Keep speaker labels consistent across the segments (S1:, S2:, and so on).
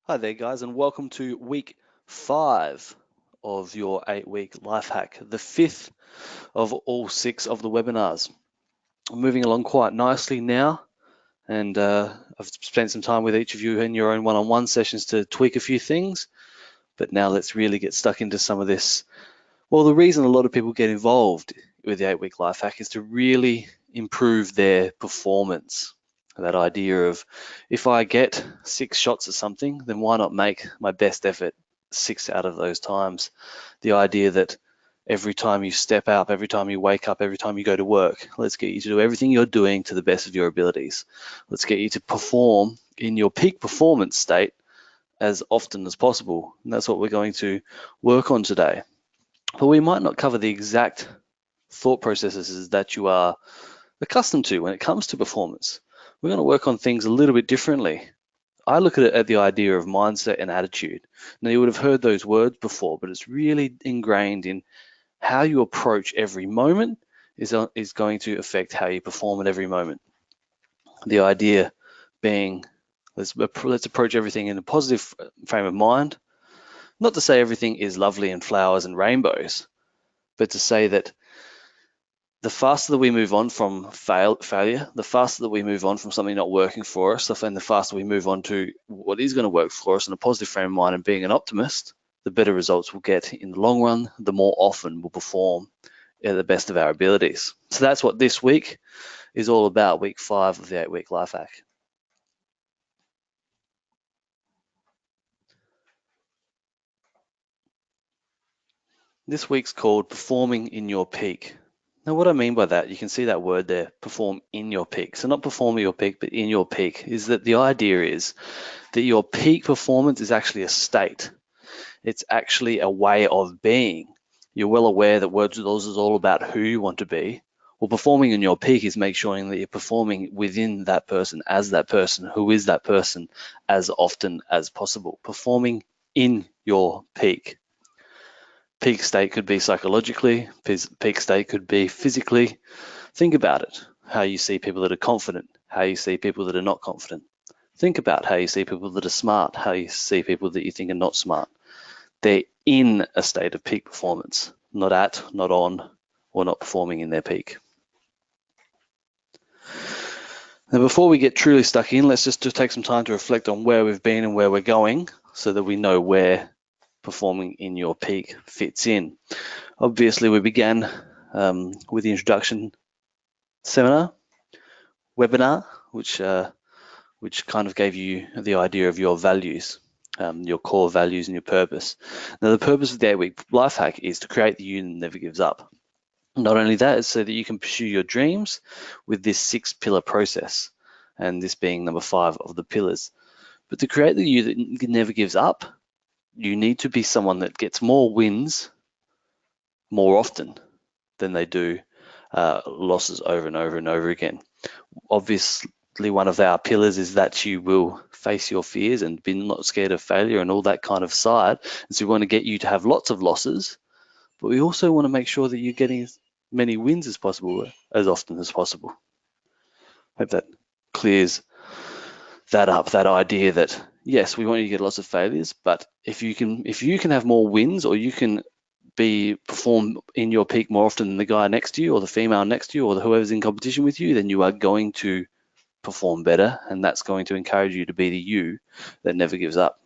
S1: Hi there, guys, and welcome to week 5 of your 8-week life hack, the 5th of all 6 of the webinars. I'm moving along quite nicely now, and I've spent some time with each of you in your own one-on-one sessions to tweak a few things, but now let's really get stuck into some of this. Well, the reason a lot of people get involved with the 8-week life hack is to really improve their performance. That idea of, if I get 6 shots at something, then why not make my best effort 6 out of those times? The idea that every time you step up, every time you wake up, every time you go to work, let's get you to do everything you're doing to the best of your abilities. Let's get you to perform in your peak performance state as often as possible. And that's what we're going to work on today. But we might not cover the exact thought processes that you are accustomed to when it comes to performance. We're going to work on things a little bit differently. I look at it at the idea of mindset and attitude. Now, you would have heard those words before, but it's really ingrained in how you approach every moment is going to affect how you perform at every moment. The idea being, let's approach everything in a positive frame of mind. Not to say everything is lovely and flowers and rainbows, but to say that the faster that we move on from failure, the faster that we move on from something not working for us, and the faster we move on to what is going to work for us in a positive frame of mind and being an optimist, the better results we'll get in the long run, the more often we'll perform at the best of our abilities. So that's what this week is all about, week 5 of the 8-week life hack. This week's called Performing in Your Peak. Now, what I mean by that, you can see that word there, perform in your peak. So not perform at your peak, but in your peak, is that the idea is that your peak performance is actually a state. It's actually a way of being. You're well aware that Words with Oz is all about who you want to be. Well, performing in your peak is making sure that you're performing within that person, as that person, who is that person, as often as possible. Performing in your peak. Peak state could be psychologically, peak state could be physically. Think about it, how you see people that are confident, how you see people that are not confident. Think about how you see people that are smart, how you see people that you think are not smart. They're in a state of peak performance, not at, not on, or not performing in their peak. Now, before we get truly stuck in, let's just take some time to reflect on where we've been and where we're going so that we know where performing in your peak fits in. Obviously, we began with the introduction webinar, which kind of gave you the idea of your values, your core values and your purpose. Now, the purpose of the 8-week life hack is to create the you that never gives up. Not only that, it's so that you can pursue your dreams with this 6-pillar process, and this being number 5 of the pillars. But to create the you that never gives up, you need to be someone that gets more wins more often than they do losses over and over and over again. Obviously, one of our pillars is that you will face your fears and be not scared of failure and all that kind of side. And so we want to get you to have lots of losses, but we also want to make sure that you're getting as many wins as possible, as often as possible. Hope that clears that up, that idea that yes, we want you to get lots of failures, but if you can have more wins, or you can perform in your peak more often than the guy next to you or the female next to you or whoever's in competition with you, then you are going to perform better, and that's going to encourage you to be the you that never gives up.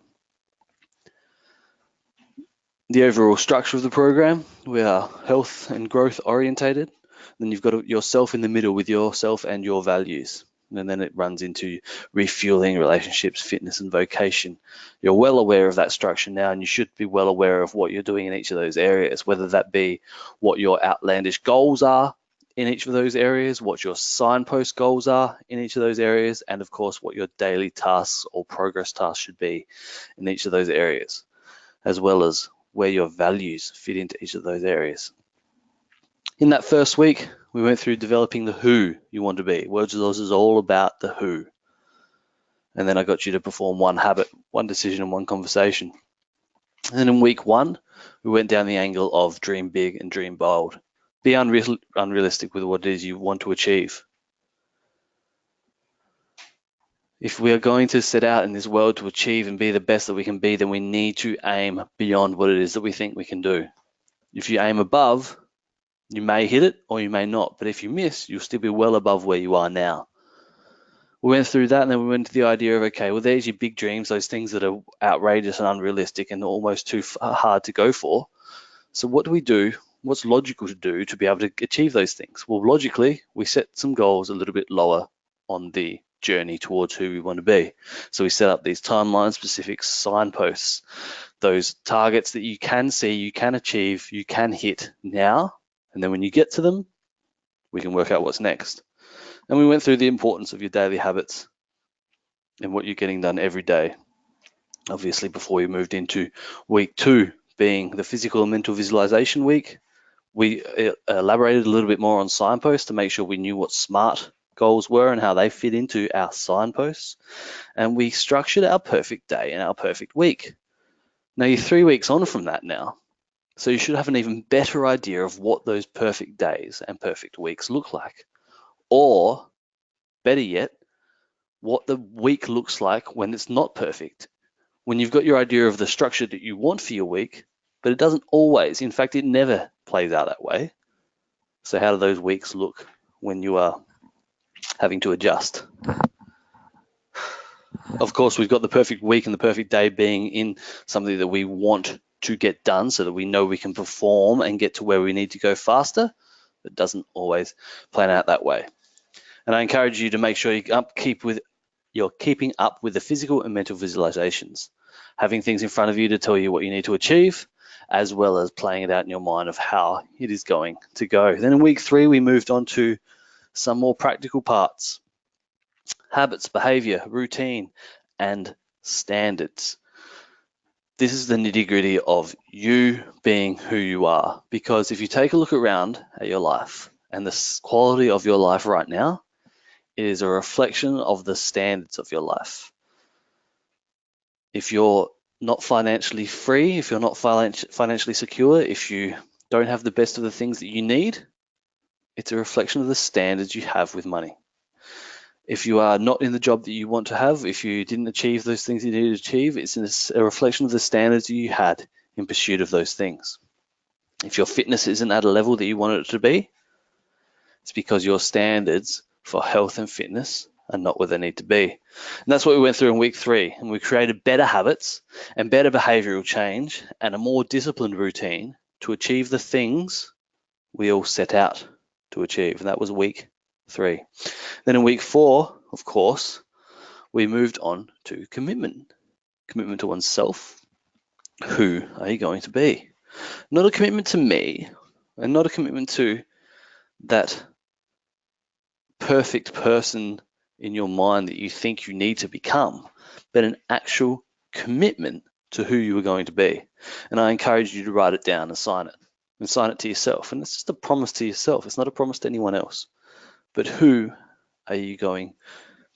S1: The overall structure of the program, we are health and growth orientated. Then you've got yourself in the middle with yourself and your values. And then it runs into refueling, relationships, fitness, and vocation. You're well aware of that structure now, and you should be well aware of what you're doing in each of those areas, whether that be what your outlandish goals are in each of those areas, what your signpost goals are in each of those areas, and of course, what your daily tasks or progress tasks should be in each of those areas, as well as where your values fit into each of those areas. In that first week, we went through developing the who you want to be. Words with Oz is all about the who. And then I got you to perform one habit, one decision, and one conversation. And then in week 1, we went down the angle of dream big and dream bold. Be unrealistic with what it is you want to achieve. If we are going to set out in this world to achieve and be the best that we can be, then we need to aim beyond what it is that we think we can do. If you aim above, you may hit it or you may not, but if you miss, you'll still be well above where you are now. We went through that, and then we went to the idea of, okay, well, there's your big dreams, those things that are outrageous and unrealistic and almost too hard to go for. So what do we do? What's logical to do to be able to achieve those things? Well, logically, we set some goals a little bit lower on the journey towards who we want to be. So we set up these timeline-specific signposts, those targets that you can see, you can achieve, you can hit now, and then when you get to them, we can work out what's next. And we went through the importance of your daily habits and what you're getting done every day. Obviously, before we moved into week 2, being the physical and mental visualization week, we elaborated a little bit more on signposts to make sure we knew what SMART goals were and how they fit into our signposts. And we structured our perfect day and our perfect week. Now you're 3 weeks on from that now, so you should have an even better idea of what those perfect days and perfect weeks look like. Or, better yet, what the week looks like when it's not perfect. When you've got your idea of the structure that you want for your week, but it doesn't always, in fact, it never plays out that way. So how do those weeks look when you are having to adjust? Of course, we've got the perfect week and the perfect day being in something that we want to get done so that we know we can perform and get to where we need to go faster. It doesn't always plan out that way. And I encourage you to make sure you're keeping up with the physical and mental visualizations, having things in front of you to tell you what you need to achieve, as well as playing it out in your mind of how it is going to go. Then in week 3, we moved on to some more practical parts: habits, behavior, routine, and standards. This is the nitty-gritty of you being who you are, because if you take a look around at your life and the quality of your life right now, it is a reflection of the standards of your life. If you're not financially free, if you're not financially secure, if you don't have the best of the things that you need, it's a reflection of the standards you have with money. If you are not in the job that you want to have, if you didn't achieve those things you needed to achieve, it's a reflection of the standards you had in pursuit of those things. If your fitness isn't at a level that you want it to be, it's because your standards for health and fitness are not where they need to be. And that's what we went through in week 3. And we created better habits and better behavioral change and a more disciplined routine to achieve the things we all set out to achieve. And that was week 3. Then in week 4, of course, we moved on to commitment. Commitment to oneself. Who are you going to be? Not a commitment to me, and not a commitment to that perfect person in your mind that you think you need to become, but an actual commitment to who you are going to be. And I encourage you to write it down and sign it to yourself. And it's just a promise to yourself. It's not a promise to anyone else. But who are you going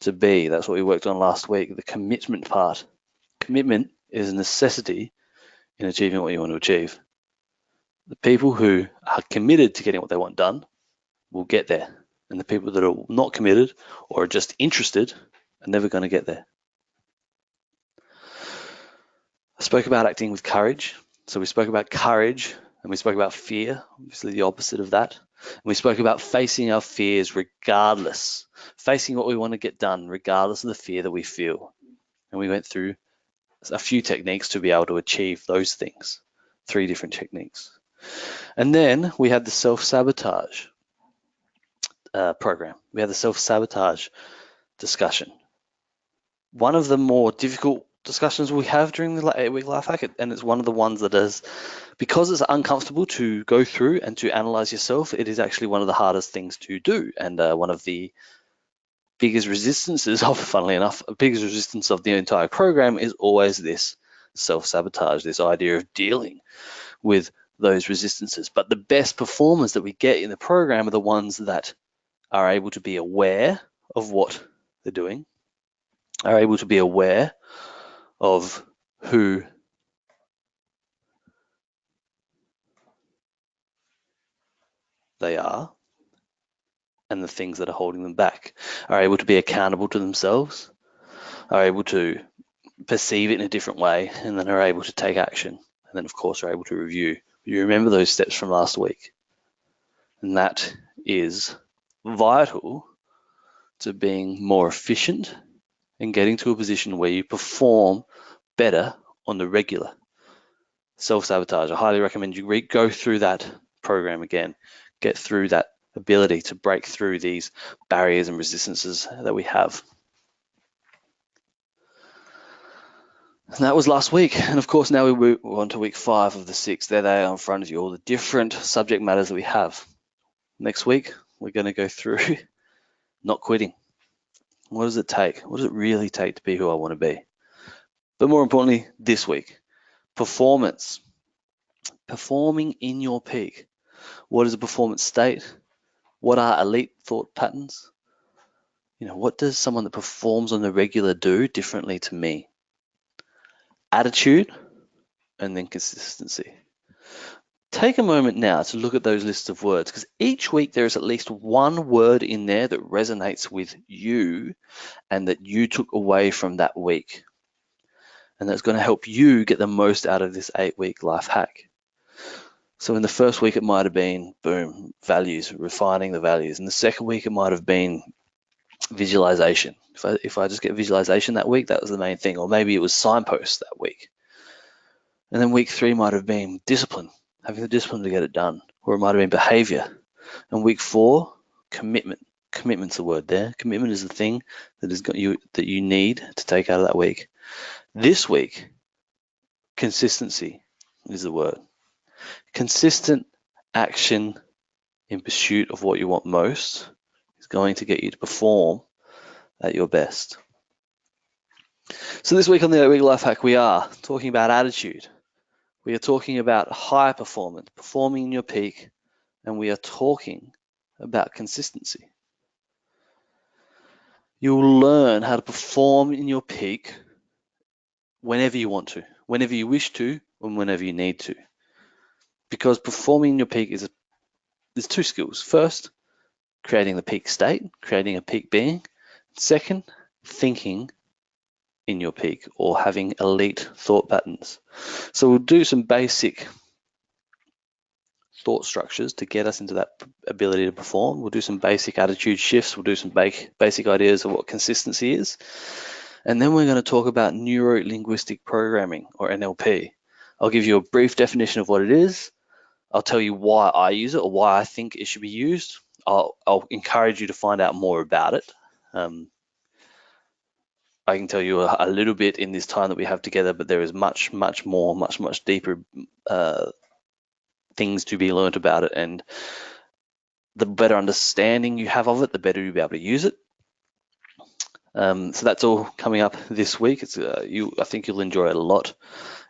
S1: to be? That's what we worked on last week, the commitment part. Commitment is a necessity in achieving what you want to achieve. The people who are committed to getting what they want done will get there. And the people that are not committed or are just interested are never going to get there. I spoke about acting with courage. So we spoke about courage and we spoke about fear, obviously the opposite of that. And we spoke about facing our fears regardless, facing what we want to get done regardless of the fear that we feel. And we went through a few techniques to be able to achieve those things, 3 different techniques. And then we had the self-sabotage program. We had the self-sabotage discussion. One of the more difficult discussions we have during the 8-week life hack, and it's one of the ones that is, because it's uncomfortable to go through and to analyze yourself, it is actually one of the hardest things to do, and one of the biggest resistances of, funnily enough, the biggest resistance of the entire program is always this self-sabotage, this idea of dealing with those resistances. But the best performers that we get in the program are the ones that are able to be aware of what they're doing, are able to be aware of who they are and the things that are holding them back, are able to be accountable to themselves, are able to perceive it in a different way, and then are able to take action, and then of course are able to review. You remember those steps from last week, and that is vital to being more efficient and getting to a position where you perform better on the regular. Self-sabotage, I highly recommend you go through that program again, get through that ability to break through these barriers and resistances that we have. And that was last week. And of course, now we're on to week 5 of the 6. There they are in front of you, all the different subject matters that we have. Next week, we're going to go through not quitting. What does it take? What does it really take to be who I want to be? But more importantly, this week, performance. Performing in your peak. What is a performance state? What are elite thought patterns? What does someone that performs on the regular do differently to me? Attitude, and then consistency. Take a moment now to look at those lists of words, because each week there is at least one word in there that resonates with you and that you took away from that week. And that's going to help you get the most out of this 8-week life hack. So in the first week, it might have been, boom, values, refining the values. In the second week, it might have been visualization. If I just get visualization that week, that was the main thing. Or maybe it was signposts that week. And then week 3 might have been discipline, having the discipline to get it done. Or it might have been behavior. And week 4, commitment. Commitment's the word there. Commitment is the thing that you need to take out of that week. This week, consistency is the word. Consistent action in pursuit of what you want most is going to get you to perform at your best. So this week on the 8-week life hack, we are talking about attitude. We are talking about high performance, performing in your peak, and we are talking about consistency. You'll learn how to perform in your peak whenever you want to, whenever you wish to, and whenever you need to. Because performing in your peak there's 2 skills. First, creating the peak state, creating a peak being. Second, thinking in your peak or having elite thought patterns. So we'll do some basic thought structures to get us into that ability to perform. We'll do some basic attitude shifts. We'll do some basic ideas of what consistency is. And then we're going to talk about neuro-linguistic programming, or NLP. I'll give you a brief definition of what it is. I'll tell you why I use it or why I think it should be used. I'll encourage you to find out more about it. I can tell you a little bit in this time that we have together, but there is much, much more, much deeper things to be learned about it. And the better understanding you have of it, the better you'll be able to use it. So that's all coming up this week. I think you'll enjoy it a lot.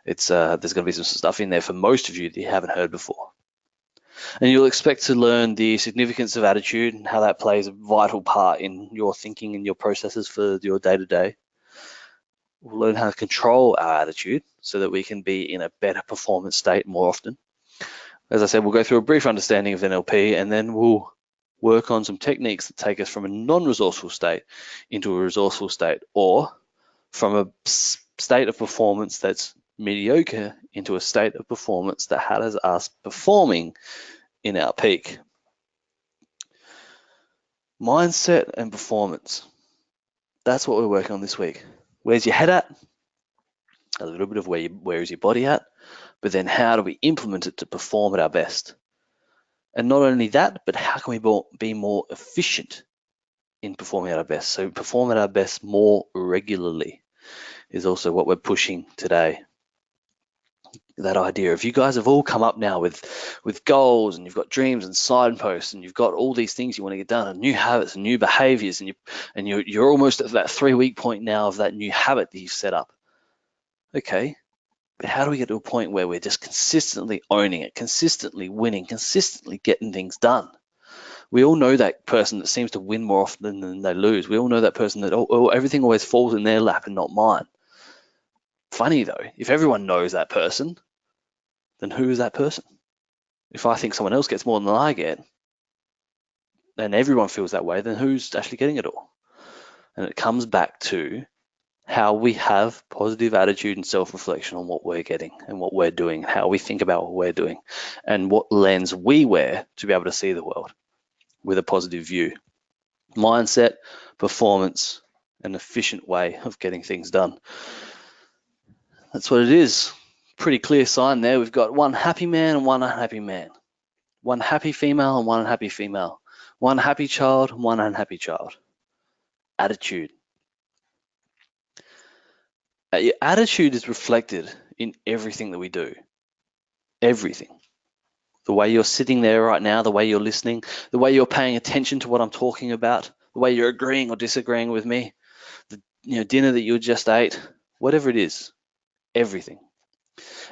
S1: There's going to be some stuff in there for most of you that you haven't heard before. And you'll expect to learn the significance of attitude and how that plays a vital part in your thinking and your processes for your day-to-day. We'll learn how to control our attitude so that we can be in a better performance state more often. As I said, we'll go through a brief understanding of NLP, and then we'll work on some techniques that take us from a non-resourceful state into a resourceful state, or from a state of performance that's mediocre into a state of performance that has us performing in our peak. Mindset and performance. That's what we're working on this week. Where's your head at? A little bit of where is your body at? But then how do we implement it to perform at our best? And not only that, but how can we be more efficient in performing at our best? So perform at our best more regularly is also what we're pushing today. That idea of you guys have all come up now with goals, and you've got dreams and signposts, and you've got all these things you want to get done, and new habits and new behaviors, and you're almost at that 3-week point now of that new habit that you've set up. Okay, but how do we get to a point where we're just consistently owning it, consistently winning, consistently getting things done? We all know that person that seems to win more often than they lose. We all know that person that everything always falls in their lap and not mine. Funny though, if everyone knows that person, then who is that person? If I think someone else gets more than I get, and everyone feels that way, then who's actually getting it all? And it comes back to how we have positive attitude and self-reflection on what we're getting and what we're doing, how we think about what we're doing, and what lens we wear to be able to see the world with a positive view. Mindset, performance, an efficient way of getting things done. That's what it is. Pretty clear sign there. We've got one happy man and one unhappy man. One happy female and one unhappy female. One happy child and one unhappy child. Attitude. Your attitude is reflected in everything that we do. Everything. The way you're sitting there right now, the way you're listening, the way you're paying attention to what I'm talking about, the way you're agreeing or disagreeing with me, the dinner that you just ate, whatever it is, everything.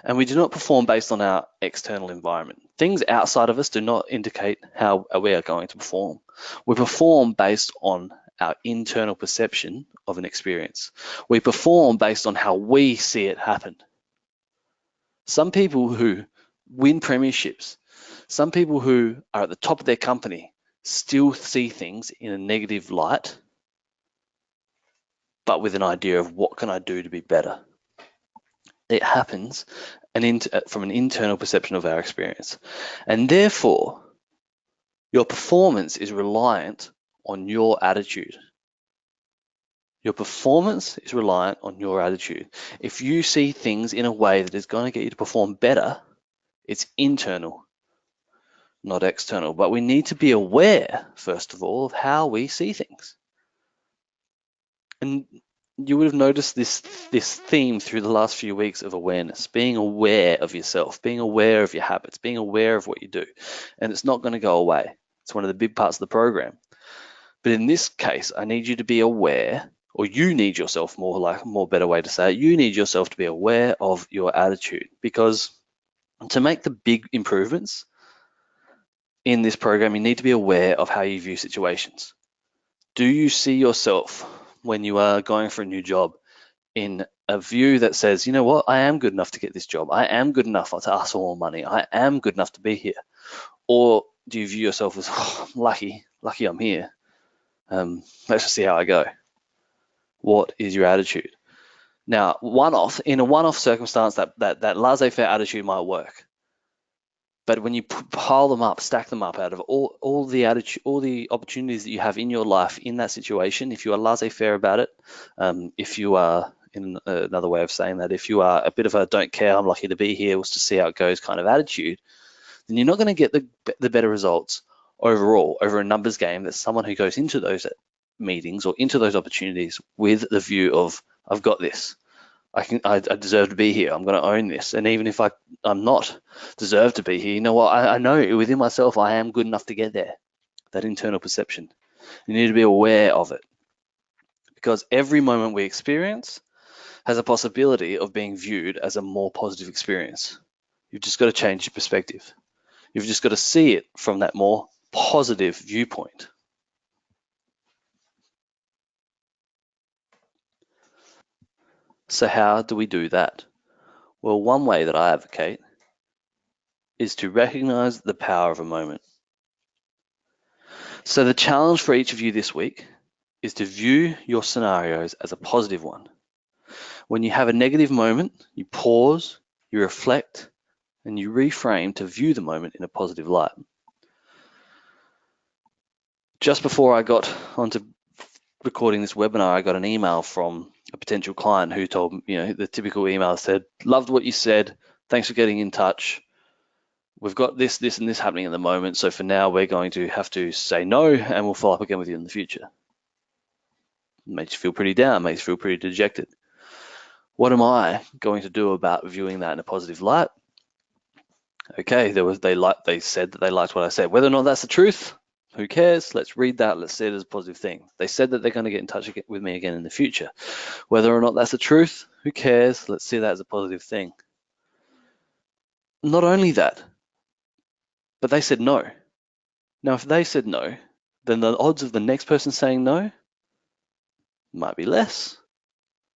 S1: And we do not perform based on our external environment. Things outside of us do not indicate how we are going to perform. We perform based on our internal perception of an experience. We perform based on how we see it happen. Some people who win premierships, some people who are at the top of their company still see things in a negative light, but with an idea of what can I do to be better. It happens from an internal perception of our experience. And therefore, your performance is reliant on your attitude. Your performance is reliant on your attitude. If you see things in a way that is going to get you to perform better, it's internal, not external. But we need to be aware, first of all, of how we see things. And you would have noticed this theme through the last few weeks of awareness, being aware of yourself, being aware of your habits, being aware of what you do. And it's not going to go away. It's one of the big parts of the program. But in this case, I need you to be aware, or you need yourself, more better way to say it, you need yourself to be aware of your attitude, because to make the big improvements in this program, you need to be aware of how you view situations. Do you see yourself when you are going for a new job in a view that says, you know what, I am good enough to get this job. I am good enough to ask for more money. I am good enough to be here. Or do you view yourself as, oh, lucky I'm here. Let's just see how I go. What is your attitude? Now, in a one-off circumstance, that laissez-faire attitude might work. But when you pile them up, stack them up out of all the opportunities that you have in your life in that situation, if you are laissez-faire about it, if you are, in another way of saying that, if you are a bit of a don't care, I'm lucky to be here, we'll just see how it goes kind of attitude, then you're not going to get the better results overall over a numbers game than someone who goes into those meetings or into those opportunities with the view of, I've got this. I deserve to be here. I'm going to own this. And even if I'm not deserved to be here, you know what? I know within myself I am good enough to get there. That internal perception. You need to be aware of it. Because every moment we experience has a possibility of being viewed as a more positive experience. You've just got to change your perspective. You've just got to see it from that more positive viewpoint. So how do we do that? Well, one way that I advocate is to recognize the power of a moment. So the challenge for each of you this week is to view your scenarios as a positive one. When you have a negative moment, you pause, you reflect, and you reframe to view the moment in a positive light. Just before I got onto recording this webinar, I got an email from a potential client who told me, the typical email said, loved what you said, thanks for getting in touch. We've got this, and this happening at the moment, so for now we're going to have to say no, and we'll follow up again with you in the future. It makes you feel pretty down, makes you feel pretty dejected. What am I going to do about viewing that in a positive light? Okay, they said that they liked what I said. Whether or not that's the truth, who cares? Let's read that. Let's see it as a positive thing. They said that they're going to get in touch with me again in the future. Whether or not that's the truth, who cares? Let's see that as a positive thing. Not only that, but they said no. Now, if they said no, then the odds of the next person saying no might be less.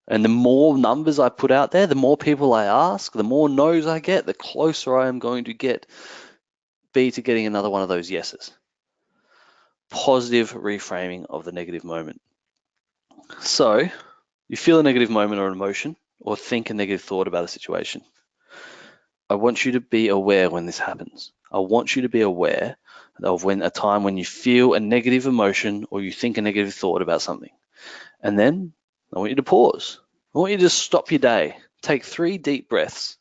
S1: And the more numbers I put out there, the more people I ask, the more no's I get, the closer I am going to be to getting another one of those yeses. Positive reframing of the negative moment. So You feel a negative moment or emotion, or think a negative thought about a situation. I want you to be aware when this happens. I want you to be aware of when a time when you feel a negative emotion or you think a negative thought about something. And then I want you to pause. I want you to just stop your day. Take 3 deep breaths.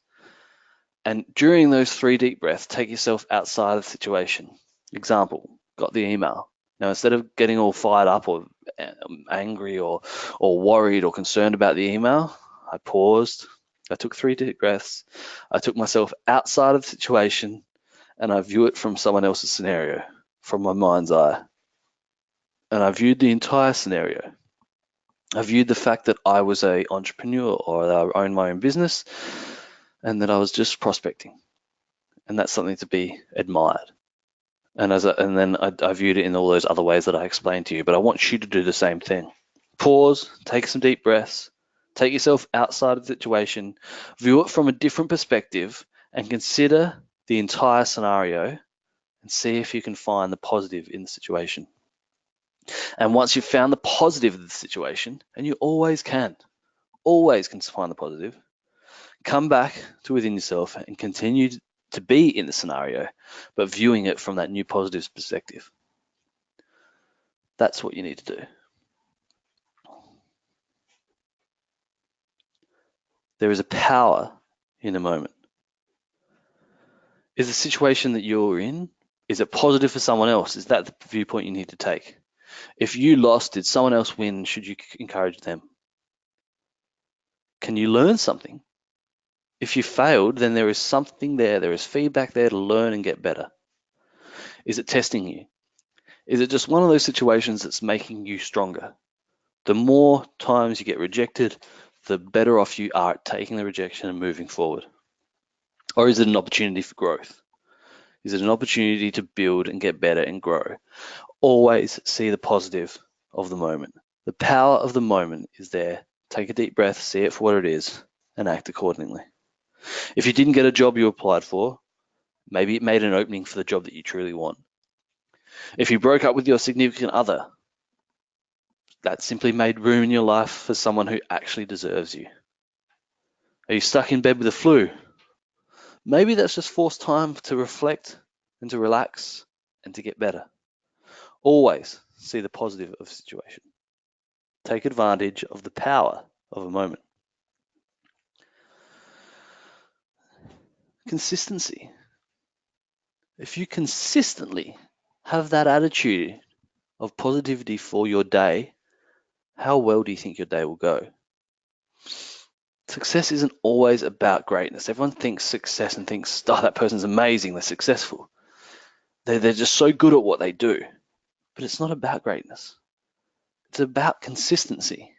S1: And during those 3 deep breaths, take yourself outside of the situation. Example, got the email. Now, instead of getting all fired up or angry or worried or concerned about the email, I paused. I took 3 deep breaths. I took myself outside of the situation and I view it from someone else's scenario, from my mind's eye. And I viewed the entire scenario. I viewed the fact that I was an entrepreneur or that I owned my own business and that I was just prospecting. And that's something to be admired. And then I viewed it in all those other ways that I explained to you. But I want you to do the same thing. Pause, take some deep breaths, take yourself outside of the situation, view it from a different perspective, and consider the entire scenario and see if you can find the positive in the situation. And once you've found the positive of the situation, and you always can find the positive, come back to within yourself and continue to be in the scenario, but viewing it from that new positive perspective. That's what you need to do. There is a power in the moment. Is the situation that you're in, is it positive for someone else? Is that the viewpoint you need to take? If you lost, did someone else win? Should you encourage them? Can you learn something? If you failed, then there is something there. There is feedback there to learn and get better. Is it testing you? Is it just one of those situations that's making you stronger? The more times you get rejected, the better off you are at taking the rejection and moving forward. Or is it an opportunity for growth? Is it an opportunity to build and get better and grow? Always see the positive of the moment. The power of the moment is there. Take a deep breath, see it for what it is, and act accordingly. If you didn't get a job you applied for, maybe it made an opening for the job that you truly want. If you broke up with your significant other, that simply made room in your life for someone who actually deserves you. Are you stuck in bed with the flu? Maybe that's just forced time to reflect and to relax and to get better. Always see the positive of the situation. Take advantage of the power of a moment. Consistency. If you consistently have that attitude of positivity for your day, how well do you think your day will go? Success isn't always about greatness. Everyone thinks success and thinks, oh, that person's amazing, they're successful. They're just so good at what they do. But it's not about greatness. It's about consistency.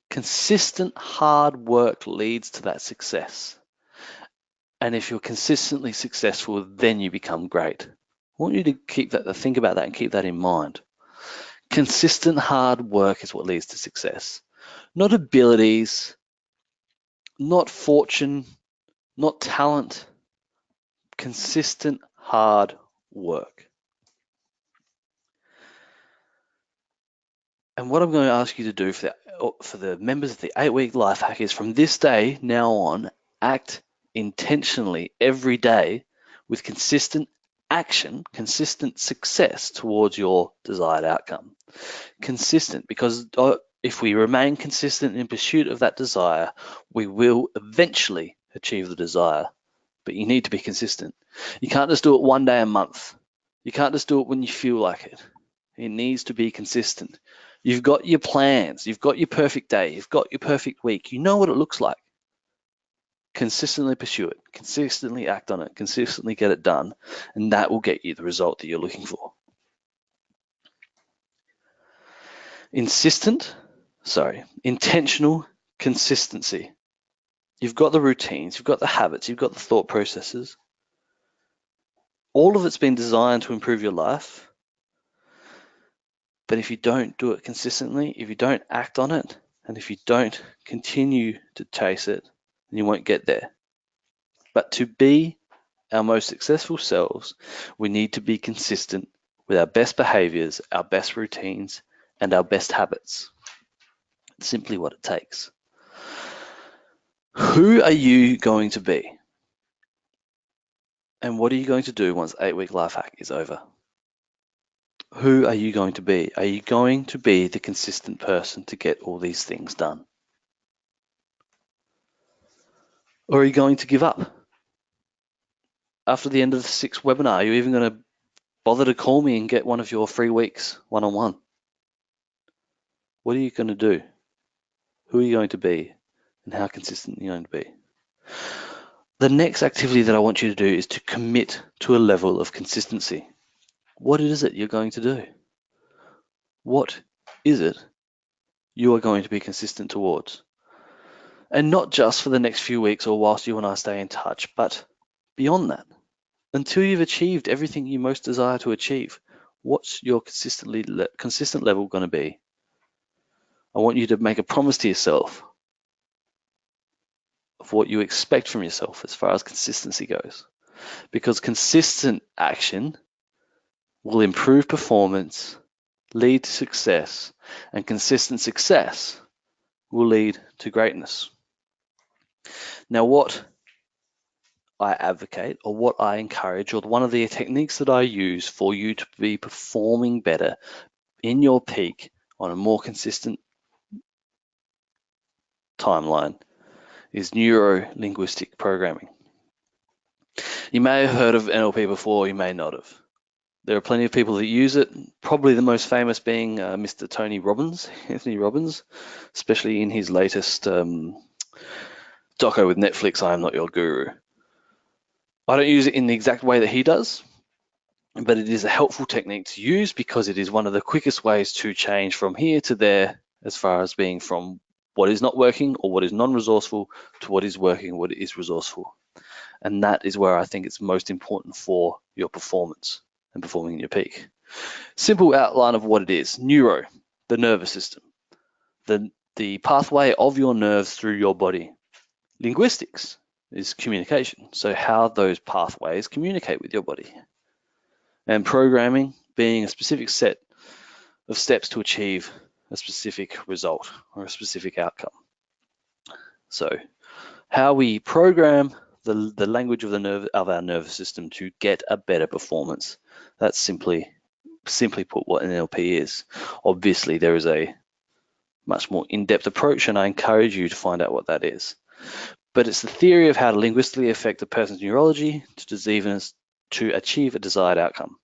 S1: Consistent hard work leads to that success. And if you're consistently successful, then you become great. I want you to think about that and keep that in mind. Consistent hard work is what leads to success. Not abilities, not fortune, not talent. Consistent hard work. And what I'm going to ask you to do for the members of the 8-week life hack is from this day now on, act intentionally every day with consistent action, consistent success towards your desired outcome. Consistent, because if we remain consistent in pursuit of that desire, we will eventually achieve the desire. But you need to be consistent. You can't just do it one day a month. You can't just do it when you feel like it. It needs to be consistent. You've got your plans. You've got your perfect day. You've got your perfect week. You know what it looks like. Consistently pursue it. Consistently act on it. Consistently get it done. And that will get you the result that you're looking for. Intentional consistency. You've got the routines. You've got the habits. You've got the thought processes. All of it's been designed to improve your life. But if you don't do it consistently, if you don't act on it, and if you don't continue to chase it, then you won't get there. But to be our most successful selves, we need to be consistent with our best behaviors, our best routines, and our best habits. simply what it takes. Who are you going to be? And what are you going to do once 8-week life hack is over? Who are you going to be? Are you going to be the consistent person to get all these things done? Or are you going to give up? After the end of the 6th webinar, are you even going to bother to call me and get one of your free weeks one-on-one? What are you going to do? Who are you going to be? And how consistent are you going to be? The next activity that I want you to do is to commit to a level of consistency. What is it you're going to do? What is it you are going to be consistent towards? And not just for the next few weeks or whilst you and I stay in touch, but beyond that. Until you've achieved everything you most desire to achieve, what's your consistent level going to be? I want you to make a promise to yourself of what you expect from yourself as far as consistency goes. Because consistent action will improve performance, lead to success, and consistent success will lead to greatness. Now, what I advocate, or what I encourage, or one of the techniques that I use for you to be performing better in your peak on a more consistent timeline, is neuro-linguistic programming. You may have heard of NLP before, you may not have. There are plenty of people that use it, probably the most famous being Mr. Tony Robbins, Anthony Robbins, especially in his latest doco with Netflix, I Am Not Your Guru. I don't use it in the exact way that he does, but it is a helpful technique to use because it is one of the quickest ways to change from here to there as far as being from what is not working or what is non-resourceful to what is working, what is resourceful. And that is where I think it's most important for your performance and performing in your peak. Simple outline of what it is. Neuro, the nervous system, the pathway of your nerves through your body. Linguistics is communication, so how those pathways communicate with your body. And programming being a specific set of steps to achieve a specific result or a specific outcome. So how we program the language of our nervous system to get a better performance. That's simply put what an NLP is. Obviously, there is a much more in-depth approach, and I encourage you to find out what that is. But it's the theory of how to linguistically affect a person's neurology to achieve a desired outcome.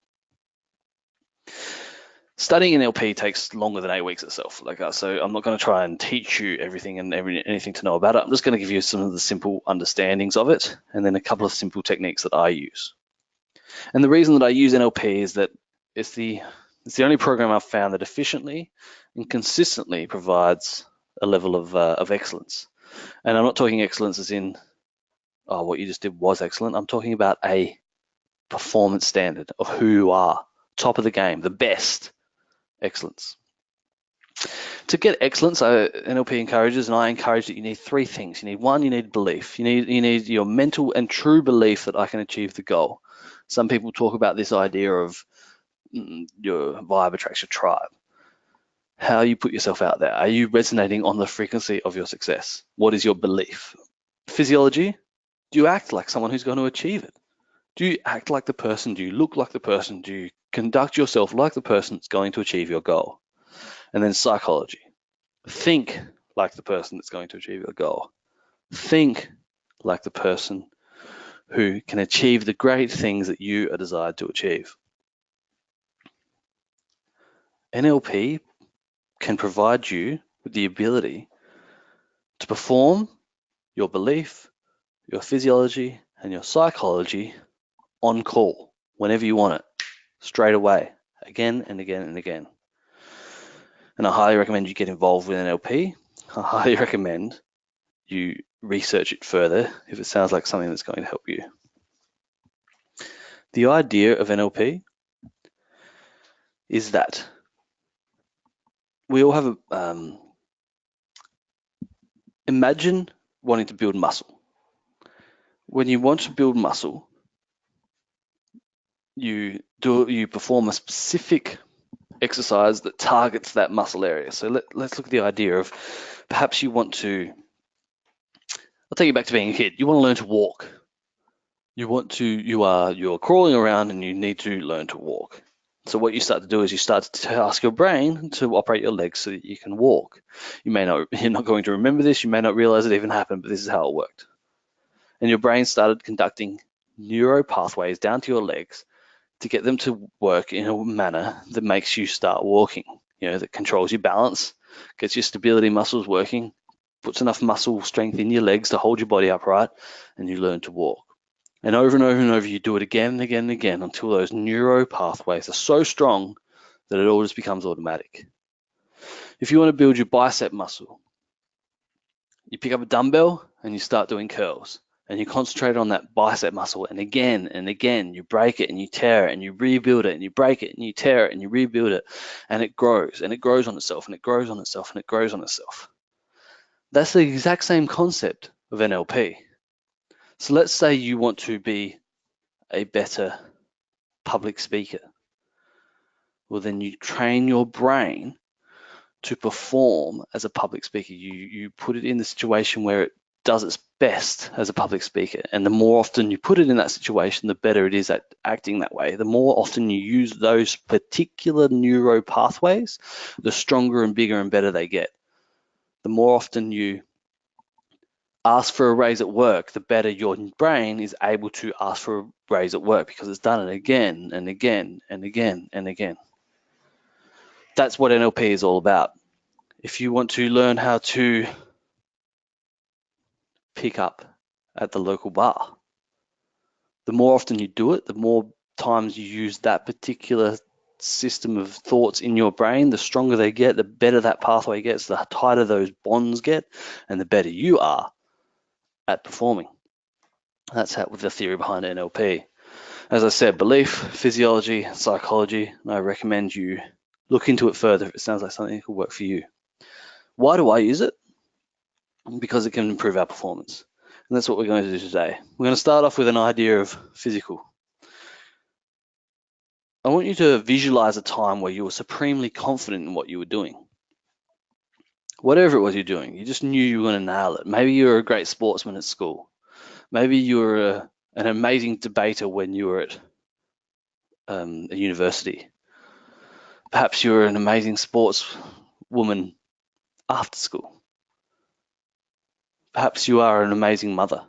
S1: Studying NLP takes longer than 8 weeks itself, so I'm not going to try and teach you everything and anything to know about it. I'm just going to give you some of the simple understandings of it, and then a couple of simple techniques that I use. And the reason that I use NLP is that it's the only program I've found that efficiently and consistently provides a level of excellence. And I'm not talking excellence as in, oh, what you just did was excellent. I'm talking about a performance standard of who you are, top of the game, the best. Excellence. To get excellence, NLP encourages, and I encourage that you need 3 things. You need belief. You need your mental and true belief that I can achieve the goal. Some people talk about this idea of your vibe attracts your tribe. How you put yourself out there. Are you resonating on the frequency of your success? What is your belief? Physiology. Do you act like someone who's going to achieve it? Do you act like the person? Do you look like the person? Do you conduct yourself like the person that's going to achieve your goal? And then psychology. Think like the person that's going to achieve your goal. Think like the person who can achieve the great things that you are desired to achieve. NLP can provide you with the ability to perform your belief, your physiology, and your psychology on call whenever you want it, straight away, again and again and again. And I highly recommend you get involved with NLP. I highly recommend you research it further if it sounds like something that's going to help you. The idea of NLP is that we all have imagine wanting to build muscle. When you want to build muscle, you perform a specific exercise that targets that muscle area. So let's look at the idea of perhaps you want to, I'll take you back to being a kid. You want to learn to walk. You're crawling around and you need to learn to walk. So what you start to do is you start to task your brain to operate your legs so that you can walk. You're not going to remember this, you may not realize it even happened, but this is how it worked. And your brain started conducting neuro pathways down to your legs to get them to work in a manner that makes you start walking, that controls your balance, gets your stability muscles working, puts enough muscle strength in your legs to hold your body upright, and you learn to walk. And over and over and over, you do it again and again and again until those neuro pathways are so strong that it all just becomes automatic. If you want to build your bicep muscle, you pick up a dumbbell and you start doing curls. And you concentrate on that bicep muscle, and again, you break it and you tear it and you rebuild it, and you break it and you tear it and you rebuild it, and it grows on itself and it grows on itself and it grows on itself. That's the exact same concept of NLP. So let's say you want to be a better public speaker. Well, then you train your brain to perform as a public speaker. You put it in the situation where it does its best as a public speaker. And the more often you put it in that situation, the better it is at acting that way. The more often you use those particular neuro pathways, the stronger and bigger and better they get. The more often you ask for a raise at work, the better your brain is able to ask for a raise at work because it's done it again and again and again and again. That's what NLP is all about. If you want to learn how to pick up at the local bar, the more often you do it, the more times you use that particular system of thoughts in your brain, the stronger they get, the better that pathway gets, the tighter those bonds get, and the better you are at performing. That's the theory behind NLP. As I said, belief, physiology, psychology, and I recommend you look into it further if it sounds like something that could work for you. Why do I use it? Because it can improve our performance. And that's what we're going to do today. We're going to start off with an idea of physical. I want you to visualize a time where you were supremely confident in what you were doing. Whatever it was you're doing, you just knew you were going to nail it. Maybe you were a great sportsman at school. Maybe you were an amazing debater when you were at a university. Perhaps you were an amazing sportswoman after school. Perhaps you are an amazing mother.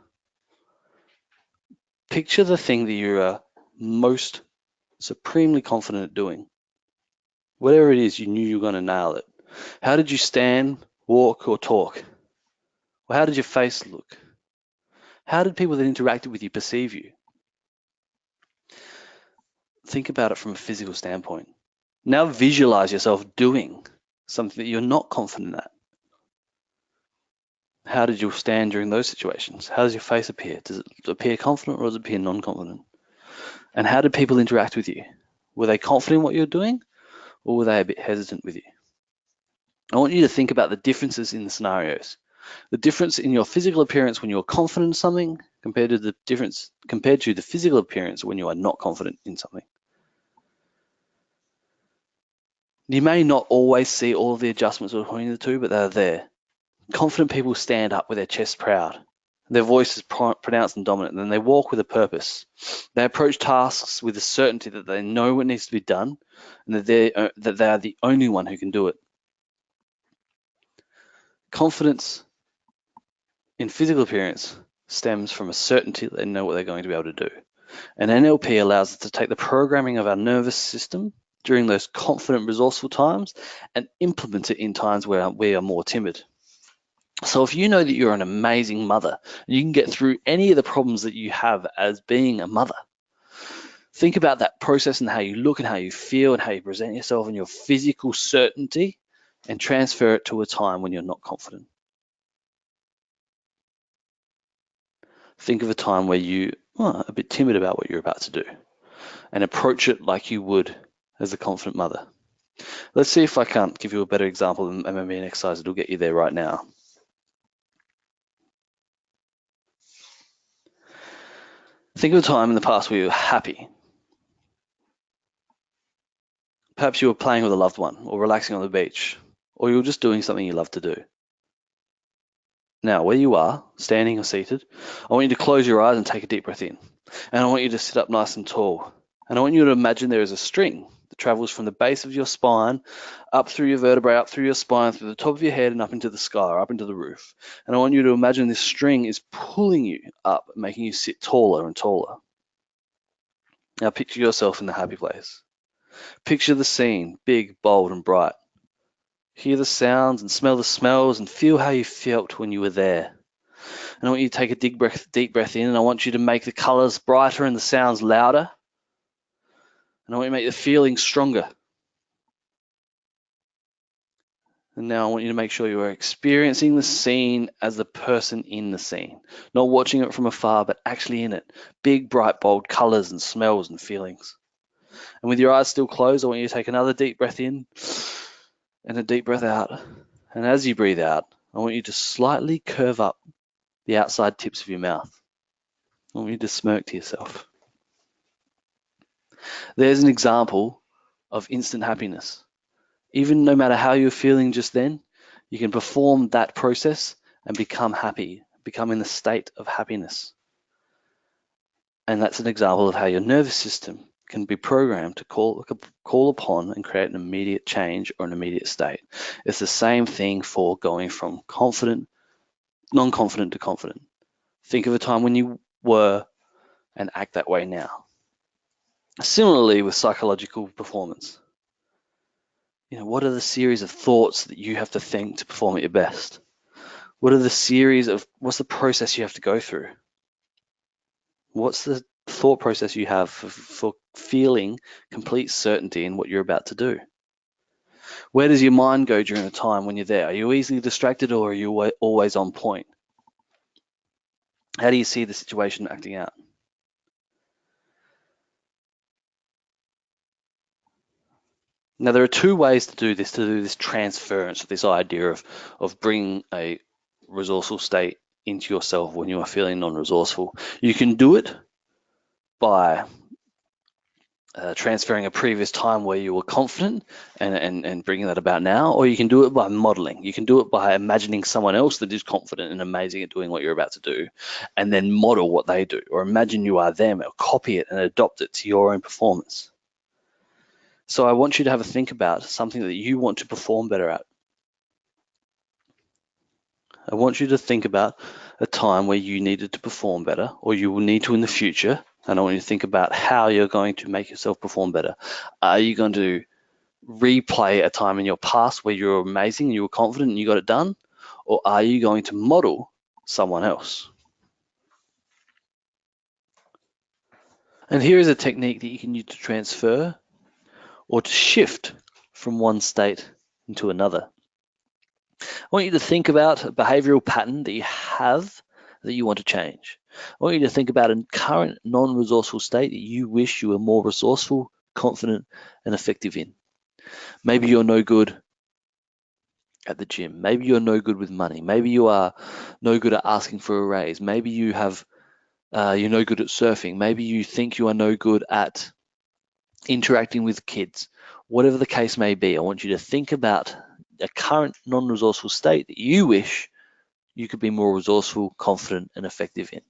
S1: Picture the thing that you are most supremely confident at doing. Whatever it is, you knew you were going to nail it. How did you stand, walk, or talk? Well, how did your face look? How did people that interacted with you perceive you? Think about it from a physical standpoint. Now visualize yourself doing something that you're not confident at. How did you stand during those situations? How does your face appear? Does it appear confident or does it appear non-confident? And how did people interact with you? Were they confident in what you're doing or were they a bit hesitant with you? I want you to think about the differences in the scenarios. The difference in your physical appearance when you're confident in something compared to the physical appearance when you are not confident in something. You may not always see all of the adjustments between the two, but they're there. Confident people stand up with their chest proud. Their voice is pronounced and dominant, and they walk with a purpose. They approach tasks with the certainty that they know what needs to be done and that they are the only one who can do it. Confidence in physical appearance stems from a certainty that they know what they're going to be able to do. And NLP allows us to take the programming of our nervous system during those confident, resourceful times and implement it in times where we are more timid. So if you know that you're an amazing mother, you can get through any of the problems that you have as being a mother. Think about that process and how you look and how you feel and how you present yourself and your physical certainty and transfer it to a time when you're not confident. Think of a time where you are a bit timid about what you're about to do and approach it like you would as a confident mother. Let's see if I can't give you a better example than maybe an exercise that will get you there right now. Think of a time in the past where you were happy, Perhaps you were playing with a loved one or relaxing on the beach, or you were just doing something you love to do. Now, where you are, standing or seated, I want you to close your eyes and take a deep breath in. And I want you to sit up nice and tall. And I want you to imagine there is a string that travels from the base of your spine, up through your vertebrae, up through your spine, through the top of your head and up into the sky, or up into the roof. And I want you to imagine this string is pulling you up, making you sit taller and taller. Now picture yourself in the happy place. Picture the scene, big, bold, and bright. Hear the sounds and smell the smells and feel how you felt when you were there. And I want you to take a deep breath in, and I want you to make the colors brighter and the sounds louder. And I want you to make the feeling stronger. And now I want you to make sure you are experiencing the scene as the person in the scene, not watching it from afar, but actually in it. Big, bright, bold colors and smells and feelings. And with your eyes still closed, I want you to take another deep breath in and a deep breath out. And as you breathe out, I want you to slightly curve up the outside tips of your mouth. I want you to smirk to yourself. There's an example of instant happiness. Even no matter how you're feeling just then, you can perform that process and become happy, become in the state of happiness. And that's an example of how your nervous system can be programmed to call upon and create an immediate change or an immediate state. It's the same thing for going from non-confident to confident. Think of a time when you were and act that way now. Similarly with psychological performance. What are the series of thoughts that you have to think to perform at your best? What's the process you have to go through? What's the thought process you have for feeling complete certainty in what you're about to do? Where does your mind go during a time when you're there? Are you easily distracted, or are you always on point? How do you see the situation acting out? Now, there are two ways to do this transference, this idea of bringing a resourceful state into yourself when you are feeling non-resourceful. You can do it by transferring a previous time where you were confident and bringing that about now, or you can do it by modeling. You can do it by imagining someone else that is confident and amazing at doing what you're about to do, and then model what they do, or imagine you are them, or copy it and adopt it to your own performance. So I want you to have a think about something that you want to perform better at. I want you to think about a time where you needed to perform better, or you will need to in the future. And I want you to think about how you're going to make yourself perform better. Are you going to replay a time in your past where you were amazing and you were confident and you got it done? Or are you going to model someone else? And here is a technique that you can use to transfer or to shift from one state into another. I want you to think about a behavioral pattern that you have that you want to change. I want you to think about a current non-resourceful state that you wish you were more resourceful, confident, and effective in. Maybe you're no good at the gym. Maybe you're no good with money. Maybe you are no good at asking for a raise. Maybe you're no good at surfing. Maybe you think you are no good at interacting with kids. Whatever the case may be, I want you to think about a current non-resourceful state that you wish you could be more resourceful, confident, and effective in.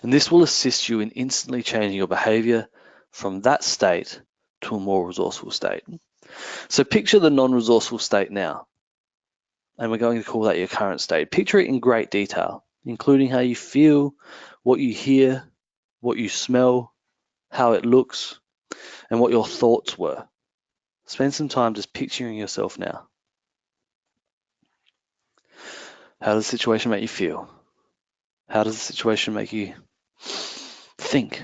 S1: And this will assist you in instantly changing your behavior from that state to a more resourceful state. So picture the non-resourceful state now, and we're going to call that your current state. Picture it in great detail, including how you feel, what you hear, what you smell, how it looks, and what your thoughts were. Spend some time just picturing yourself now. How does the situation make you feel? How does the situation make you think?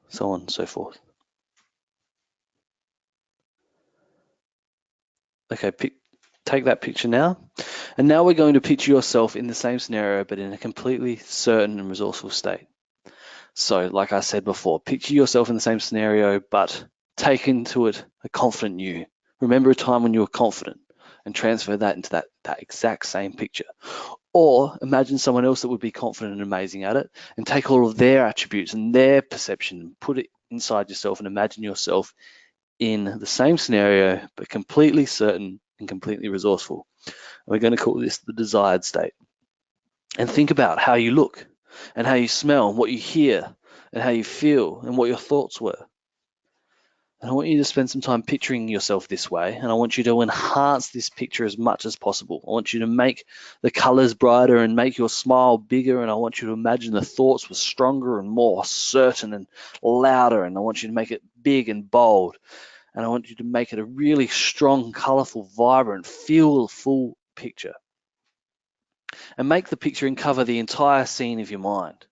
S1: So on and so forth. Okay, take that picture now. And now we're going to picture yourself in the same scenario, but in a completely certain and resourceful state. So, like I said before, picture yourself in the same scenario, but take into it a confident you. Remember a time when you were confident and transfer that into that exact same picture. Or imagine someone else that would be confident and amazing at it, and take all of their attributes and their perception and put it inside yourself and imagine yourself in the same scenario, but completely certain and completely resourceful. And we're going to call this the desired state. And think about how you look and how you smell and what you hear and how you feel and what your thoughts were. And I want you to spend some time picturing yourself this way, and I want you to enhance this picture as much as possible. I want you to make the colors brighter and make your smile bigger, and I want you to imagine the thoughts were stronger and more certain and louder, and I want you to make it big and bold, and I want you to make it a really strong, colorful, vibrant, feel-full picture. And make the picture and cover the entire scene of your mind.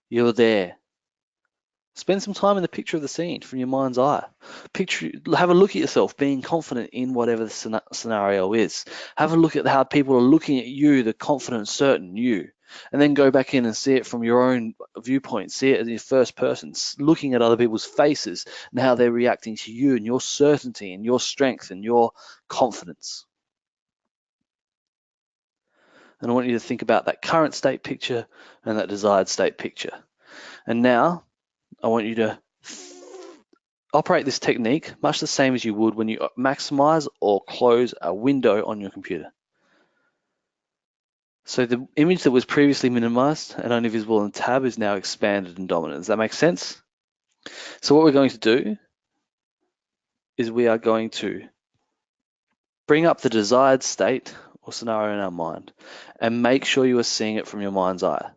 S1: You're there. Spend some time in the picture of the scene from your mind's eye. Have a look at yourself being confident in whatever the scenario is. Have a look at how people are looking at you, the confident, certain you. And then go back in and see it from your own viewpoint. See it as your first person, looking at other people's faces and how they're reacting to you and your certainty and your strength and your confidence. And I want you to think about that current state picture and that desired state picture. And now I want you to operate this technique much the same as you would when you maximize or close a window on your computer. So the image that was previously minimized and only visible in tab is now expanded and dominant. Does that make sense? So what we're going to do is we are going to bring up the desired state or scenario in our mind and make sure you are seeing it from your mind's eye.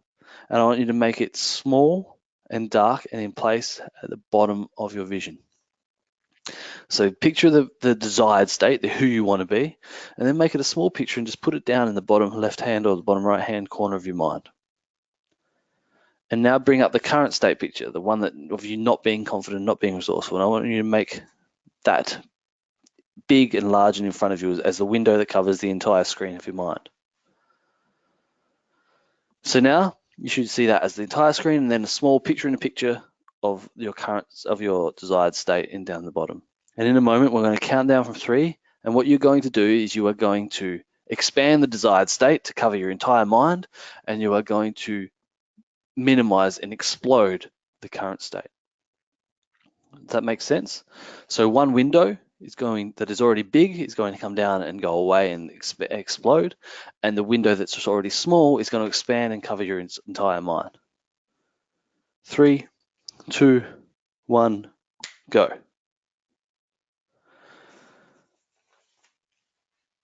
S1: And I want you to make it small and dark and in place at the bottom of your vision. So picture the desired state, the who you want to be, and then make it a small picture and just put it down in the bottom left hand or the bottom right hand corner of your mind. And now bring up the current state picture, the one that of you not being confident, not being resourceful. And I want you to make that big and large and in front of you as the window that covers the entire screen of your mind. So now you should see that as the entire screen and then a small picture in a picture of your desired state in down the bottom. And in a moment, we're going to count down from 3. And what you're going to do is you are going to expand the desired state to cover your entire mind, and you are going to minimize and explode the current state. Does that make sense? So one window that is already big is going to come down and go away and explode. And the window that's already small is going to expand and cover your entire mind. 3, 2, 1, go.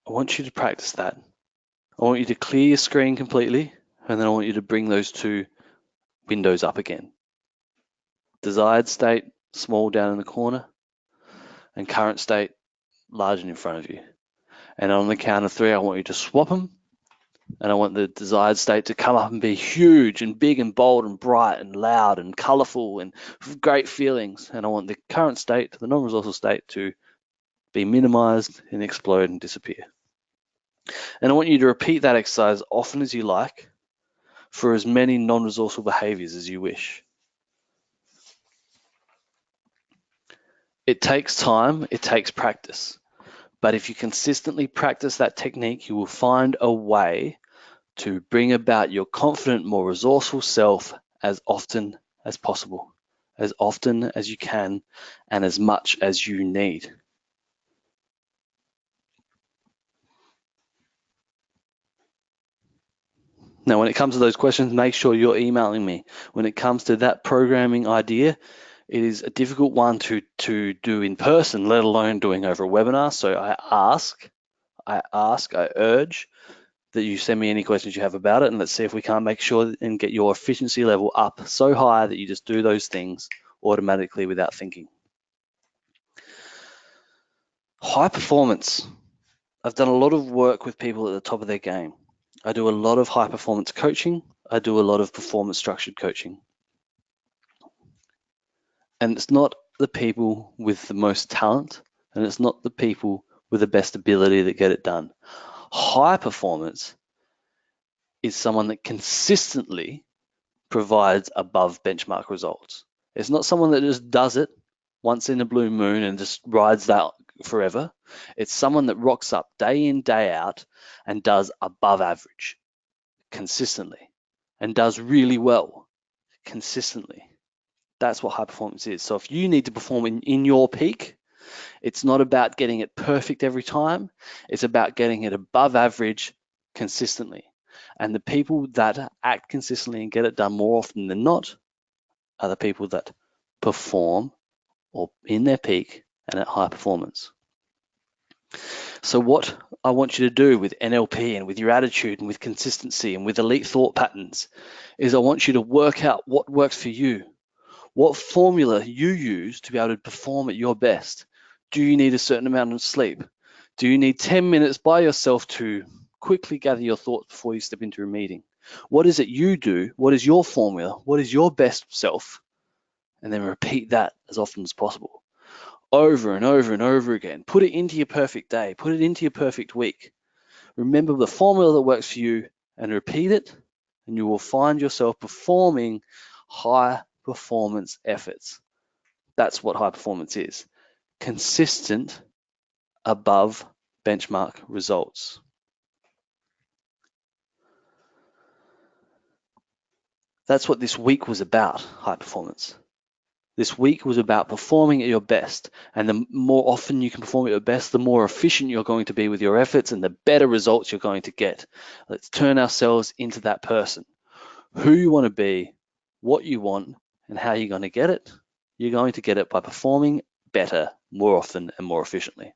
S1: I want you to practice that. I want you to clear your screen completely, and then I want you to bring those 2 windows up again. Desired state, small down in the corner, and current state, large and in front of you. And on the count of 3, I want you to swap them, and I want the desired state to come up and be huge and big and bold and bright and loud and colorful and great feelings. And I want the current state, the non-resourceful state, to be minimized and explode and disappear. And I want you to repeat that exercise often as you like for as many non-resourceful behaviors as you wish. It takes time, it takes practice. But if you consistently practice that technique, you will find a way to bring about your confident, more resourceful self as often as possible, as often as you can, and as much as you need. Now, when it comes to those questions, make sure you're emailing me. When it comes to that programming idea, it is a difficult one to do in person, let alone doing over a webinar. So I urge that you send me any questions you have about it, and let's see if we can't make sure and get your efficiency level up so high that you just do those things automatically without thinking. High performance. I've done a lot of work with people at the top of their game. I do a lot of high performance coaching. I do a lot of performance structured coaching. And it's not the people with the most talent, and it's not the people with the best ability that get it done. High performance is someone that consistently provides above benchmark results. It's not someone that just does it once in a blue moon and just rides that forever. It's someone that rocks up day in, day out and does above average consistently and does really well consistently. That's what high performance is. So if you need to perform in your peak, It's not about getting it perfect every time. It's about getting it above average consistently. And the people that act consistently and get it done more often than not are the people that perform or in their peak and at high performance. So what I want you to do with NLP and with your attitude and with consistency and with elite thought patterns is I want you to work out what works for you, what formula you use to be able to perform at your best. Do you need a certain amount of sleep? Do you need 10 minutes by yourself to quickly gather your thoughts before you step into a meeting? What is it you do? What is your formula? What is your best self? And then repeat that as often as possible, over and over and over again. Put it into your perfect day. Put it into your perfect week. Remember the formula that works for you and repeat it, and you will find yourself performing high performance efforts. That's what high performance is. Consistent above benchmark results. That's what this week was about, high performance. This week was about performing at your best, and the more often you can perform at your best, the more efficient you're going to be with your efforts and the better results you're going to get. Let's turn ourselves into that person. Who you want to be, what you want, and how you're going to get it. You're going to get it by performing better, more often, and more efficiently.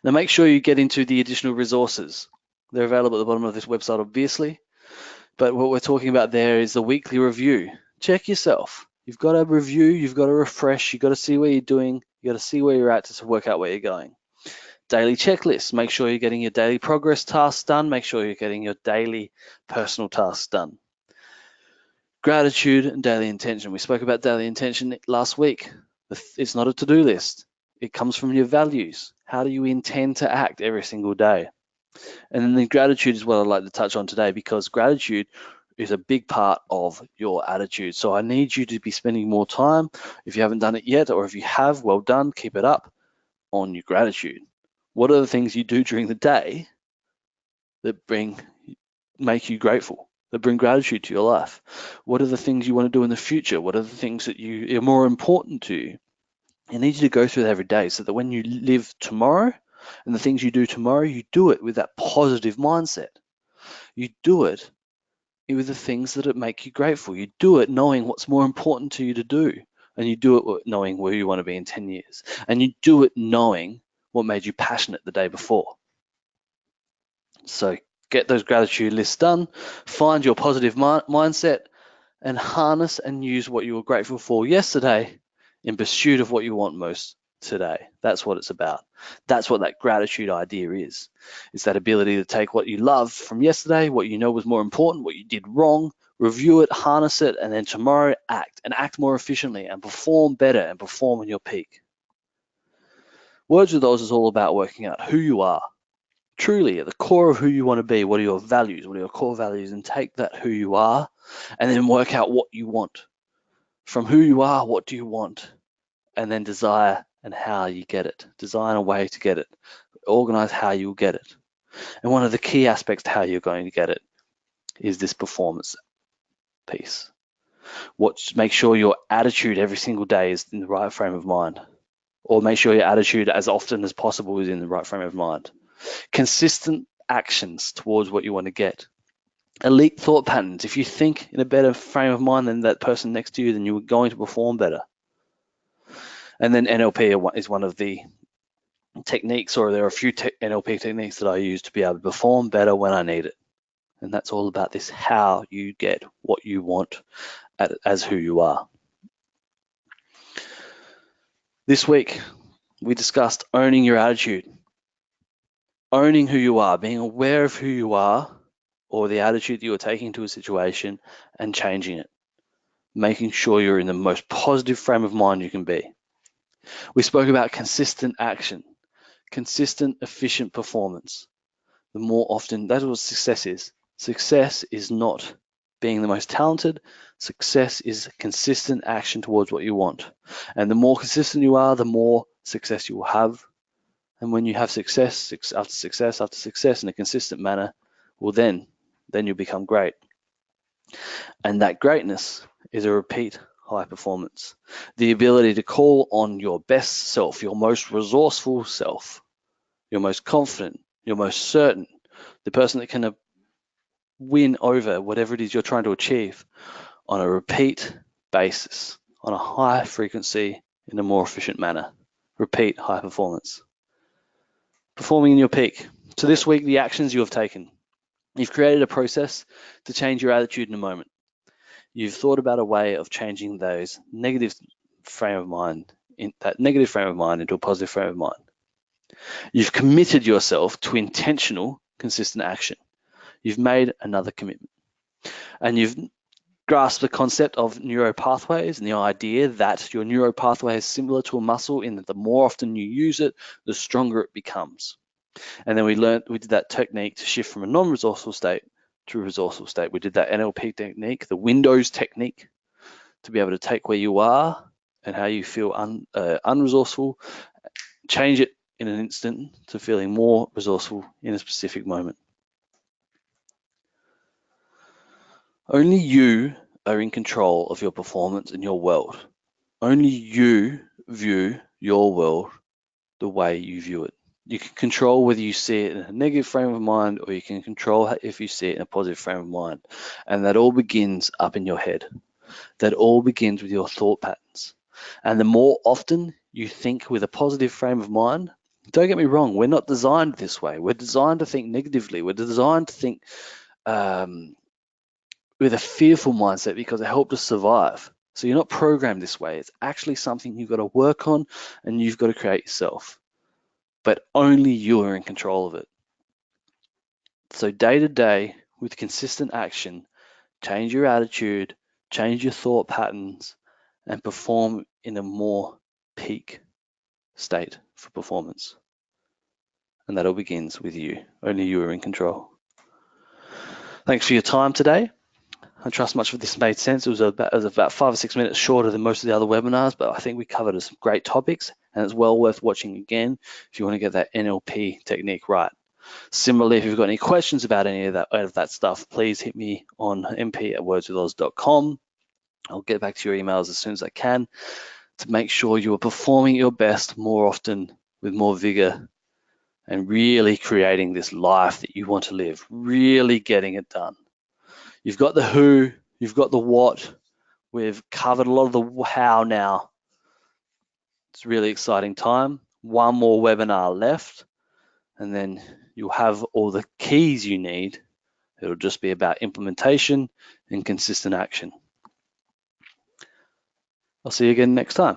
S1: Now make sure you get into the additional resources. They're available at the bottom of this website, obviously, but what we're talking about there is the weekly review. Check yourself. You've got to review, you've got to refresh, you've got to see where you're doing, you've got to see where you're at to work out where you're going. Daily checklists. Make sure you're getting your daily progress tasks done. Make sure you're getting your daily personal tasks done. Gratitude and daily intention. We spoke about daily intention last week. It's not a to-do list. It comes from your values. How do you intend to act every single day? And then the gratitude is what I'd like to touch on today, because gratitude is a big part of your attitude. So I need you to be spending more time, if you haven't done it yet, or if you have, well done, keep it up, on your gratitude. What are the things you do during the day that make you grateful, that bring gratitude to your life? What are the things you want to do in the future? What are the things that are more important to you? I need you to go through that every day so that when you live tomorrow and the things you do tomorrow, you do it with that positive mindset. You do it with the things that make you grateful. You do it knowing what's more important to you to do. And you do it knowing where you want to be in 10 years. And you do it knowing what made you passionate the day before. So get those gratitude lists done, find your positive mindset, and harness and use what you were grateful for yesterday in pursuit of what you want most today. That's what it's about. That's what that gratitude idea is. It's that ability to take what you love from yesterday, what you know was more important, what you did wrong, review it, harness it, and then tomorrow act more efficiently and perform better and perform in your peak. Words with Oz is all about working out who you are, truly at the core of who you want to be. What are your values? What are your core values? And take that who you are and then work out what you want. From who you are, what do you want? And then desire and how you get it. Design a way to get it. Organize how you'll get it. And one of the key aspects to how you're going to get it is this performance piece. Make sure your attitude every single day is in the right frame of mind. Or make sure your attitude as often as possible is in the right frame of mind. Consistent actions towards what you want to get. Elite thought patterns. If you think in a better frame of mind than that person next to you, then you're going to perform better. And then NLP is one of the techniques, or there are a few NLP techniques that I use to be able to perform better when I need it. And that's all about this, how you get what you want as who you are. This week, we discussed owning your attitude. Owning who you are, being aware of who you are, or the attitude that you're taking to a situation, and changing it. Making sure you're in the most positive frame of mind you can be. We spoke about consistent action, consistent, efficient performance. The more often, that's what success is. Success is not being the most talented. Success is consistent action towards what you want. And the more consistent you are, the more success you will have. And when you have success after success after success in a consistent manner, well, then you'll become great. And that greatness is a repeat high performance. The ability to call on your best self, your most resourceful self, your most confident, your most certain, the person that can win over whatever it is you're trying to achieve on a repeat basis, on a high frequency, in a more efficient manner. Repeat high performance. Performing in your peak. So this week, the actions you have taken. You've created a process to change your attitude in a moment. You've thought about a way of changing those negative frame of mind, that negative frame of mind into a positive frame of mind. You've committed yourself to intentional, consistent action. You've made another commitment. And you've grasped the concept of neuropathways and the idea that your neuropathway is similar to a muscle in that the more often you use it, the stronger it becomes. And then we did that technique to shift from a non-resourceful state to a resourceful state. We did that NLP technique, the Windows technique, to be able to take where you are and how you feel unresourceful, change it in an instant to feeling more resourceful in a specific moment. Only you are in control of your performance in your world. Only you view your world the way you view it. You can control whether you see it in a negative frame of mind or you can control if you see it in a positive frame of mind. And that all begins up in your head. That all begins with your thought patterns. And the more often you think with a positive frame of mind, don't get me wrong, we're not designed this way. We're designed to think negatively. We're designed to think with a fearful mindset because it helped us survive. So you're not programmed this way. It's actually something you've got to work on and you've got to create yourself. But only you are in control of it. So day to day, with consistent action, change your attitude, change your thought patterns, and perform in a more peak state for performance. And that all begins with you. Only you are in control. Thanks for your time today. I trust much of this made sense. It was about 5 or 6 minutes shorter than most of the other webinars, but I think we covered some great topics, and it's well worth watching again if you want to get that NLP technique right. Similarly, if you've got any questions about any of that stuff, please hit me on mp@wordswithoz.com. I'll get back to your emails as soon as I can to make sure you are performing your best more often with more vigor and really creating this life that you want to live, really getting it done. You've got the who, you've got the what, we've covered a lot of the how now. It's a really exciting time. One more webinar left, and then you'll have all the keys you need. It'll just be about implementation and consistent action. I'll see you again next time.